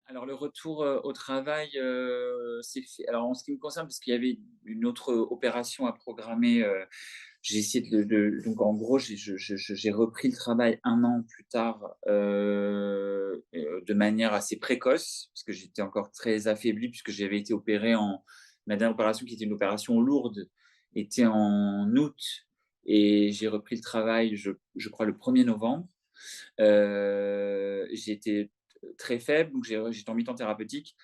Alors le retour, au travail, s'est fait alors en ce qui me concerne, parce qu'il y avait une autre opération à programmer, j'ai essayé donc en gros, j'ai repris le travail 1 an plus tard, de manière assez précoce, parce que j'étais encore très affaibli puisque j'avais été opéré en ma dernière opération qui était une opération lourde, était en août et j'ai repris le travail je crois le 1er novembre. J'ai été très faible, donc j'étais en mi-temps thérapeutique.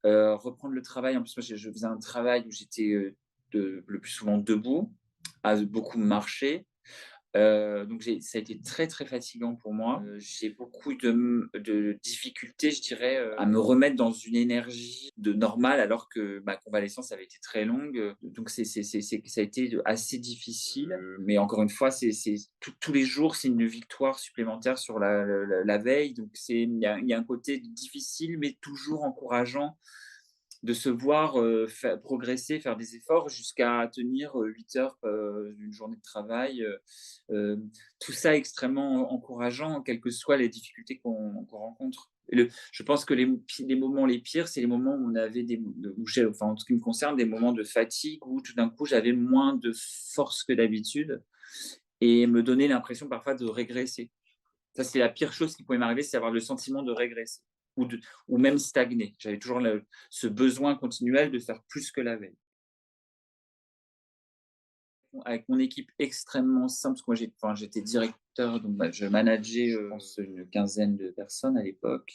Reprendre le travail, en plus, moi, je faisais un travail où j'étais, le plus souvent debout, à beaucoup marcher. Donc ça a été très, très fatigant pour moi. J'ai beaucoup de difficultés, je dirais, à me remettre dans une énergie de normale alors que ma convalescence avait été très longue, donc ça a été assez difficile, mais encore une fois, c'est tous les jours, c'est une victoire supplémentaire sur la veille, donc il y a un côté difficile mais toujours encourageant de se voir, progresser, faire des efforts jusqu'à tenir, 8 heures, d'une journée de travail, tout ça extrêmement encourageant, quelles que soient les difficultés qu'on rencontre. Je pense que les moments les pires, c'est les moments où on avait où j'ai enfin, en ce qui me concerne, des moments de fatigue où tout d'un coup, j'avais moins de force que d'habitude et me donner l'impression parfois de régresser. Ça, c'est la pire chose qui pouvait m'arriver, c'est avoir le sentiment de régresser ou ou même stagner. J'avais toujours ce besoin continuel de faire plus que la veille. Avec mon équipe extrêmement simple, parce que moi j'étais directeur, donc je manageais, je pense une quinzaine de personnes à l'époque.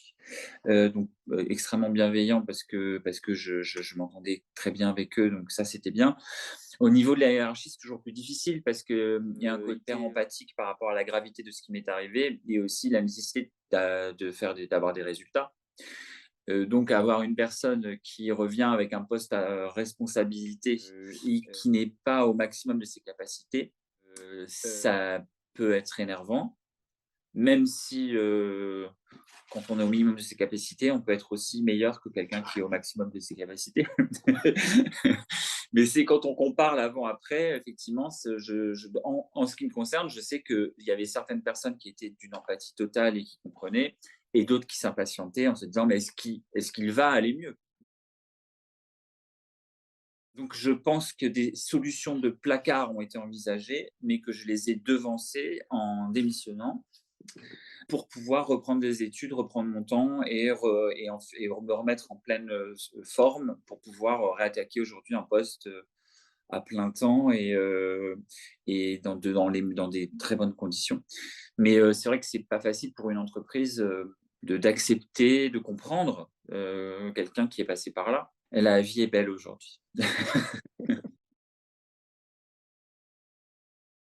Donc extrêmement bienveillant parce que je m'entendais très bien avec eux, donc ça c'était bien. Au niveau de la hiérarchie, c'est toujours plus difficile parce que, il y a un côté hyper empathique par rapport à la gravité de ce qui m'est arrivé et aussi la nécessité d'avoir des résultats. Donc avoir une personne qui revient avec un poste à responsabilité, et qui n'est pas au maximum de ses capacités, ça peut être énervant, même si, quand on est au minimum de ses capacités, on peut être aussi meilleur que quelqu'un qui est au maximum de ses capacités. Mais c'est quand on compare l'avant-après, effectivement, en ce qui me concerne, je sais qu'il y avait certaines personnes qui étaient d'une empathie totale et qui comprenaient, et d'autres qui s'impatientaient en se disant: «Mais est-ce qu'il va aller mieux?» Donc je pense que des solutions de placard ont été envisagées, mais que je les ai devancées en démissionnant pour pouvoir reprendre des études, reprendre mon temps et me remettre en pleine, forme pour pouvoir, réattaquer aujourd'hui un poste, à plein temps et dans des très bonnes conditions. Mais, c'est vrai que c'est pas facile pour une entreprise, d'accepter, de comprendre, quelqu'un qui est passé par là. Et la vie est belle aujourd'hui.